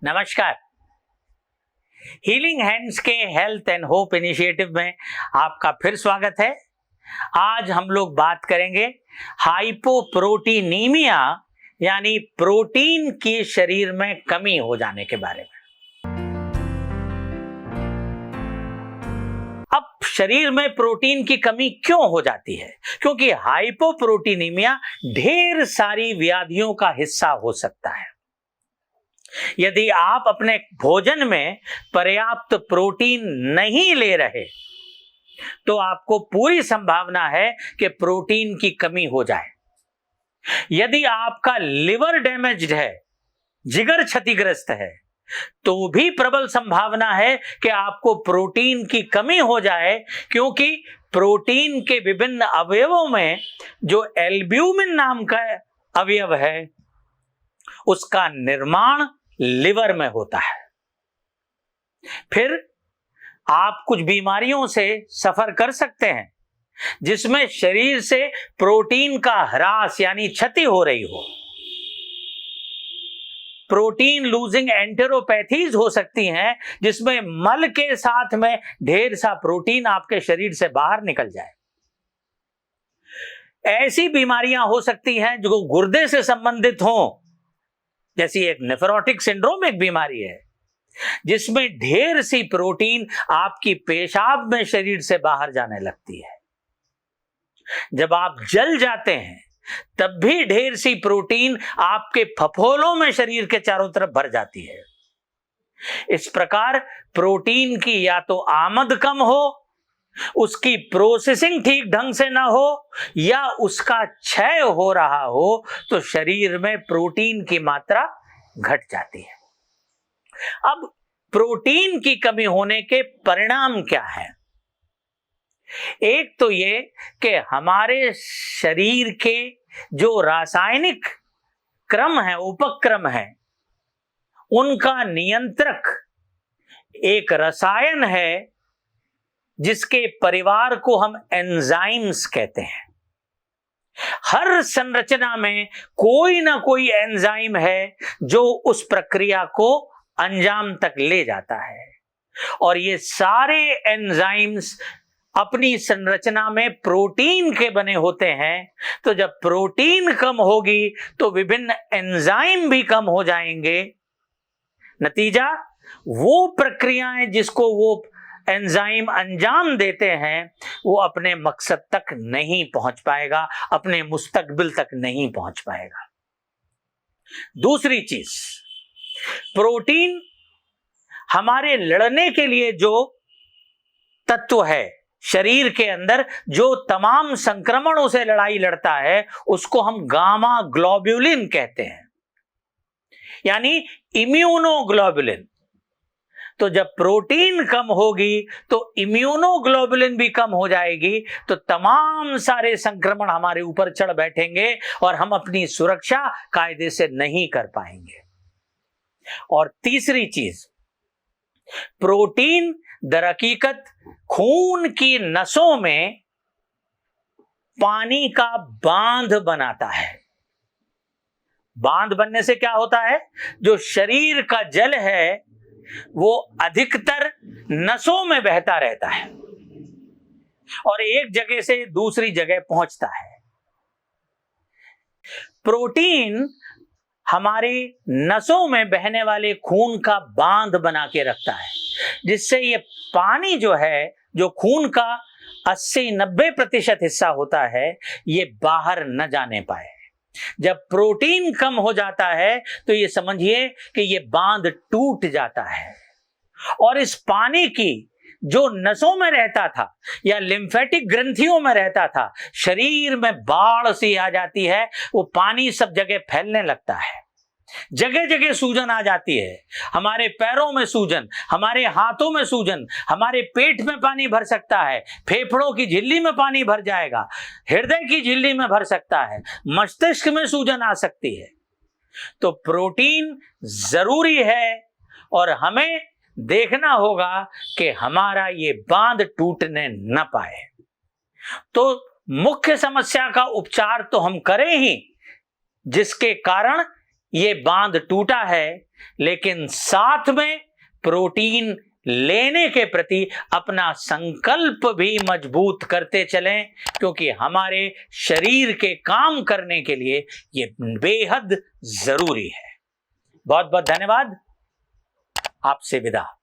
नमस्कार। Healing hands के health and hope initiative में आपका फिर स्वागत है। आज हम लोग बात करेंगे हाइपोप्रोटीनीमिया यानी प्रोटीन की शरीर में कमी हो जाने के बारे में। अब शरीर में प्रोटीन की कमी क्यों हो जाती है? क्योंकि हाइपोप्रोटीनीमिया ढेर सारी व्याधियों का हिस्सा हो सकता है। यदि आप अपने भोजन में पर्याप्त प्रोटीन नहीं ले रहे तो आपको पूरी संभावना है कि प्रोटीन की कमी हो जाए। यदि आपका लिवर डैमेज्ड है, जिगर क्षतिग्रस्त है, तो भी प्रबल संभावना है कि आपको प्रोटीन की कमी हो जाए, क्योंकि प्रोटीन के विभिन्न अवयवों में जो एल्ब्यूमिन नाम का अवयव है उसका निर्माण लिवर में होता है। फिर आप कुछ बीमारियों से सफर कर सकते हैं जिसमें शरीर से प्रोटीन का ह्रास यानी क्षति हो रही हो। प्रोटीन लूजिंग एंटेरोपैथीज हो सकती हैं जिसमें मल के साथ में ढेर सा प्रोटीन आपके शरीर से बाहर निकल जाए। ऐसी बीमारियां हो सकती हैं जो गुर्दे से संबंधित हों, जैसी एक नेफ्रोटिक सिंड्रोम एक बीमारी है जिसमें ढेर सी प्रोटीन आपकी पेशाब में शरीर से बाहर जाने लगती है। जब आप जल जाते हैं तब भी ढेर सी प्रोटीन आपके फफोलों में शरीर के चारों तरफ भर जाती है। इस प्रकार प्रोटीन की या तो आमद कम हो, उसकी प्रोसेसिंग ठीक ढंग से ना हो, या उसका क्षय हो रहा हो, तो शरीर में प्रोटीन की मात्रा घट जाती है। अब प्रोटीन की कमी होने के परिणाम क्या है? एक तो ये कि हमारे शरीर के जो रासायनिक क्रम है, उपक्रम है, उनका नियंत्रक एक रसायन है जिसके परिवार को हम एंजाइम्स कहते हैं। हर संरचना में कोई ना कोई एंजाइम है जो उस प्रक्रिया को अंजाम तक ले जाता है, और ये सारे एंजाइम्स अपनी संरचना में प्रोटीन के बने होते हैं। तो जब प्रोटीन कम होगी तो विभिन्न एंजाइम भी कम हो जाएंगे। नतीजा, वो प्रक्रियाएं जिसको वो एंजाइम अंजाम देते हैं वो अपने मकसद तक नहीं पहुंच पाएगा, अपने मुस्तकबिल तक नहीं पहुंच पाएगा। दूसरी चीज, प्रोटीन हमारे लड़ने के लिए जो तत्व है शरीर के अंदर, जो तमाम संक्रमणों से लड़ाई लड़ता है, उसको हम गामा ग्लोब्यूलिन कहते हैं, यानी इम्यूनोग्लोबुलिन। तो जब प्रोटीन कम होगी तो इम्यूनोग्लोबुलिन भी कम हो जाएगी, तो तमाम सारे संक्रमण हमारे ऊपर चढ़ बैठेंगे और हम अपनी सुरक्षा कायदे से नहीं कर पाएंगे। और तीसरी चीज, प्रोटीन दरहकीकत खून की नसों में पानी का बांध बनाता है। बांध बनने से क्या होता है? जो शरीर का जल है वो अधिकतर नसों में बहता रहता है और एक जगह से दूसरी जगह पहुंचता है। प्रोटीन हमारी नसों में बहने वाले खून का बांध बना के रखता है, जिससे ये पानी जो है, जो खून का 80-90% हिस्सा होता है, ये बाहर न जाने पाए। जब प्रोटीन कम हो जाता है तो ये समझिए कि ये बांध टूट जाता है, और इस पानी की जो नसों में रहता था या लिम्फेटिक ग्रंथियों में रहता था, शरीर में बाढ़ सी आ जाती है। वो पानी सब जगह फैलने लगता है, जगह जगह सूजन आ जाती है। हमारे पैरों में सूजन, हमारे हाथों में सूजन, हमारे पेट में पानी भर सकता है, फेफड़ों की झिल्ली में पानी भर जाएगा, हृदय की झिल्ली में भर सकता है, मस्तिष्क में सूजन आ सकती है। तो प्रोटीन जरूरी है और हमें देखना होगा कि हमारा ये बांध टूटने न पाए। तो मुख्य समस्या का उपचार तो हम करें ही, जिसके कारण ये बांध टूटा है, लेकिन साथ में प्रोटीन लेने के प्रति अपना संकल्प भी मजबूत करते चलें, क्योंकि हमारे शरीर के काम करने के लिए ये बेहद जरूरी है। बहुत बहुत धन्यवाद। आपसे विदा।